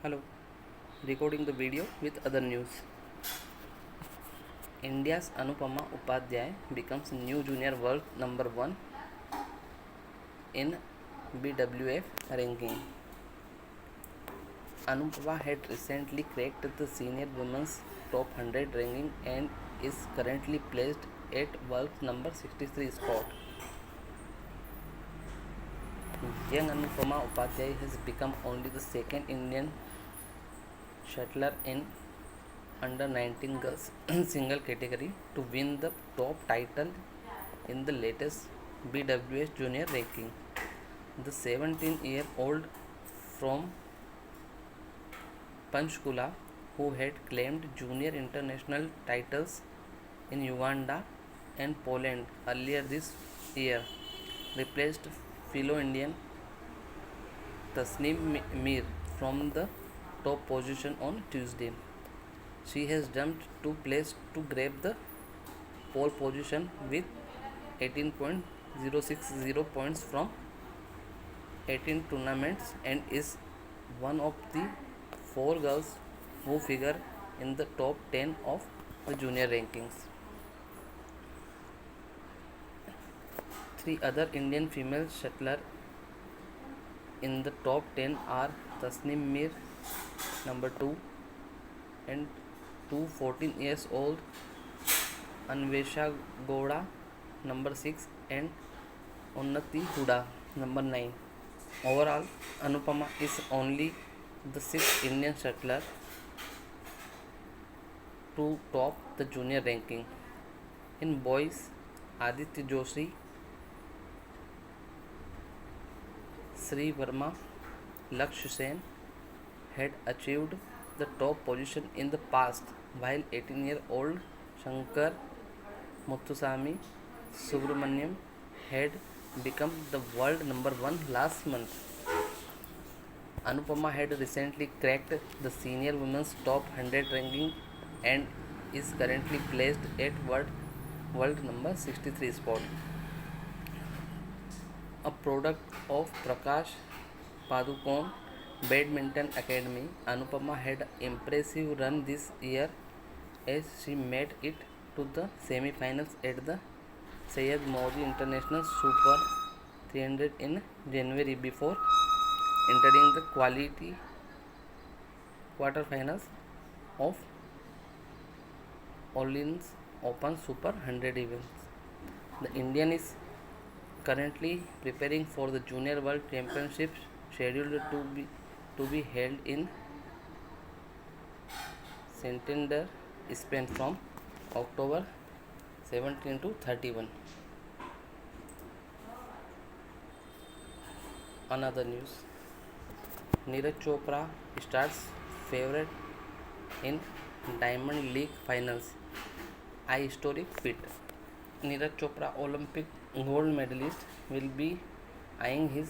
Hello, recording the video with other news. India's Anupama Upadhyay becomes new junior world number 1 in BWF ranking. Anupama had recently cracked the senior women's top 100 ranking and is currently placed at world number 63 spot. Young Anupama Upadhyay has become only the second Indian shuttler in under 19 girls single category to win the top title in the latest BWS junior ranking. The 17-year-old from Panchkula, who had claimed junior international titles in Uganda and Poland earlier this year, replaced fellow Indian Tasneem Mir from the top position on Tuesday. She has jumped 2 places to grab the pole position with 18.060 points from 18 tournaments and is one of the 4 girls who figure in the top 10 of the junior rankings. 3 other Indian female shuttlers in the top 10 are Tasneem Mir, number 2, and two 14 years old Anvesha Gowda, number 6, and Unnati Huda, number 9. Overall, Anupama is only the 6th Indian shuttler to top the junior ranking. In boys, Aditya Joshi, Sri Verma, Lakshya Sen had achieved the top position in the past, while 18-year-old Shankar Muthuswamy Subramaniam had become the world number 1 last month. Anupama had recently cracked the senior women's top 100 ranking and is currently placed at world number 63 spot. A product of Prakash Padukone Badminton Academy, Anupama had an impressive run this year as she made it to the semi-finals at the Syed Modi International Super 300 in January before entering the quality quarterfinals of Orleans Open Super 100 events. The Indian is currently preparing for the Junior World Championships scheduled to be held in Santander, Spain from October 17 to 31. Another news: Neeraj Chopra starts favorite in Diamond League finals. A historic feat. Neeraj Chopra, Olympic gold medalist, will be eyeing his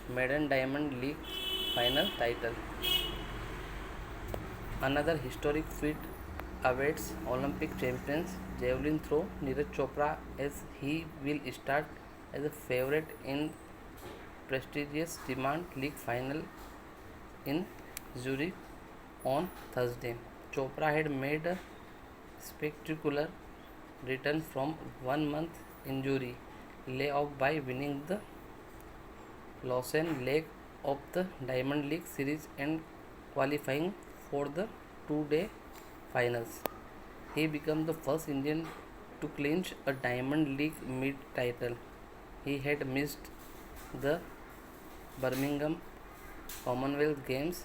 maiden Diamond League final title. Another historic feat awaits Olympic champions javelin throw Neeraj Chopra as he will start as a favorite in prestigious Diamond League final in Zurich on Thursday. Chopra had made a spectacular return from 1 month injury layoff by winning the Lausanne leg of the Diamond League series and qualifying for the 2-day finals. He became the first Indian to clinch a Diamond League mid title. He had missed the Birmingham Commonwealth Games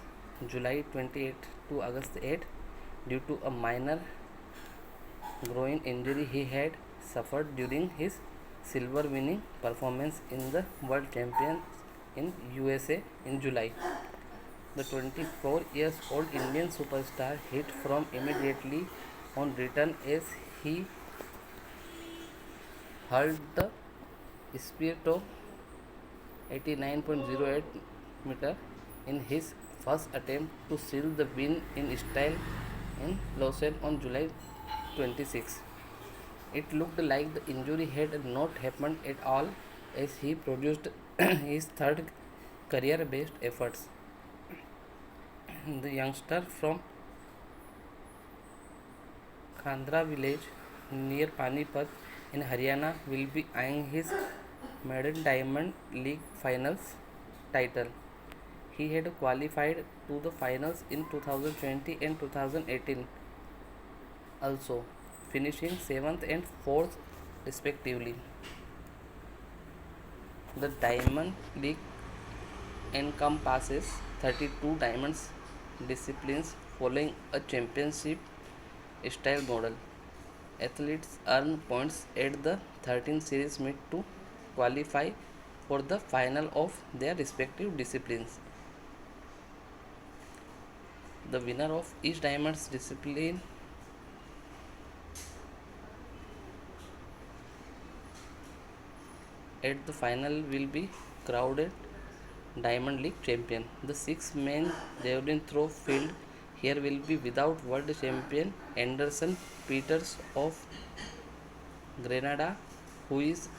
July 28 to August 8 due to a minor groin injury he had suffered during his silver winning performance in the World Champions in USA in July. The 24 years old Indian superstar hit from immediately on return as he hurled the Spirito 89.08 meter in his first attempt to seal the win in style in Lausanne on July 26. It looked like the injury had not happened at all as he produced his third career best efforts. The youngster from Khandra village near Panipat in Haryana will be eyeing his maiden Diamond League finals title. He had qualified to the finals in 2020 and 2018 also, finishing 7th and 4th respectively. The Diamond League encompasses 32 diamonds disciplines following a championship style model. Athletes earn points at the 13 series meet to qualify for the final of their respective disciplines. The winner of each diamonds discipline at the final will be crowded Diamond League champion. The six men javelin throw field here will be without world champion Anderson Peters of Grenada, who is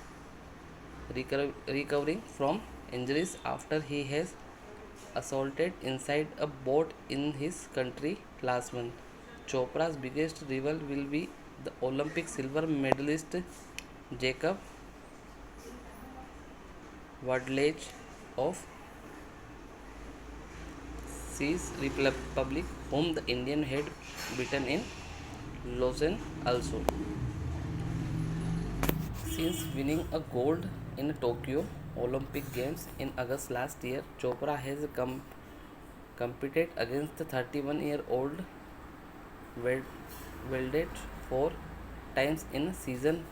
recovering from injuries after he has assaulted inside a boat in his country last month. Chopra's biggest rival will be the Olympic silver medalist Jacob Wardlage of Czech Republic, whom the Indian had beaten in Lausanne also. Since winning a gold in Tokyo Olympic Games in August last year, Chopra has competed against the 31-year-old welded four times in a season,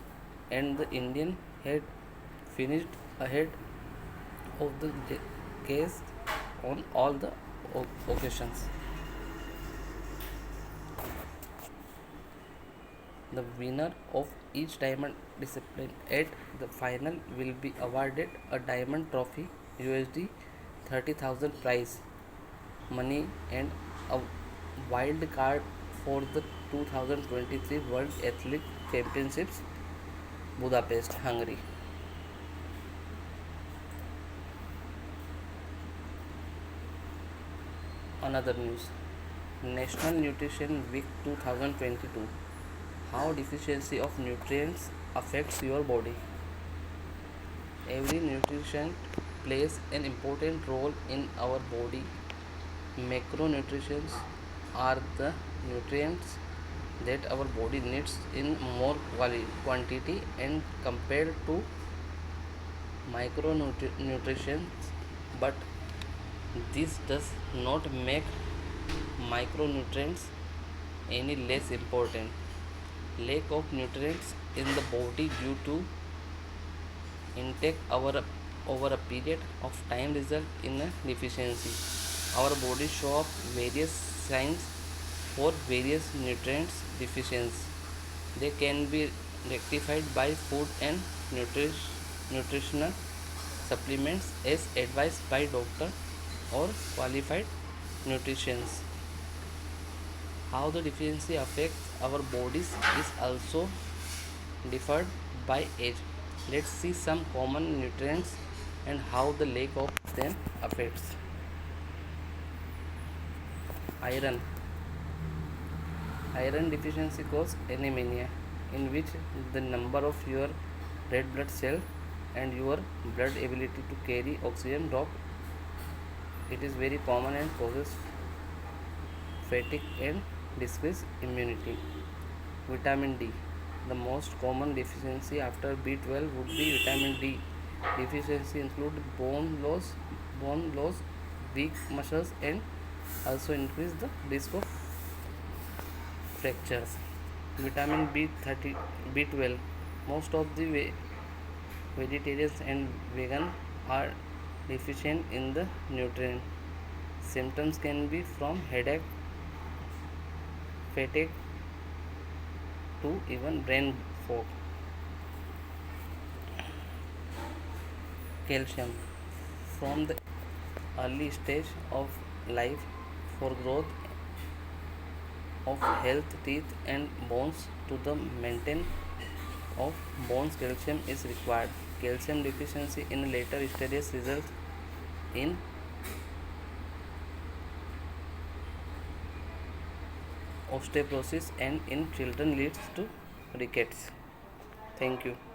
and the Indian had finished ahead of the case on all the occasions. The winner of each diamond discipline at the final will be awarded a diamond trophy, USD 30,000 prize money, and a wild card for the 2023 World Athlete Championships, Budapest, Hungary. Another news: National Nutrition Week 2022. How deficiency of nutrients affects your body. Every nutrition plays an important role in our body. Macronutrients are the nutrients that our body needs in more quantity and compared to micronutrients, but this does not make micronutrients any less important. Lack of nutrients in the body due to intake over a period of time result in a deficiency. Our body show up various signs for various nutrients deficiency. They can be rectified by food and nutritional supplements as advised by doctor or qualified nutritionists. How the deficiency affects our bodies is also differed by age. Let's see some common nutrients and how the lack of them affects. Iron. Iron deficiency causes anemia, in which the number of your red blood cells and your blood ability to carry oxygen drop. It is very common and causes fatigue and decreased immunity. Vitamin D. The most common deficiency after B12 would be vitamin D. Deficiency include bone loss, weak muscles, and also increase the risk of fractures. Vitamin B30, B12. Most of the vegetarians and vegan are deficient in the nutrient. Symptoms can be from headache, fatigue, to even brain fog. Calcium. From the early stage of life, for growth of health, teeth, and bones, to the maintenance of bones, calcium is required. Calcium deficiency in later stages results in osteoporosis and in children leads to rickets. Thank you.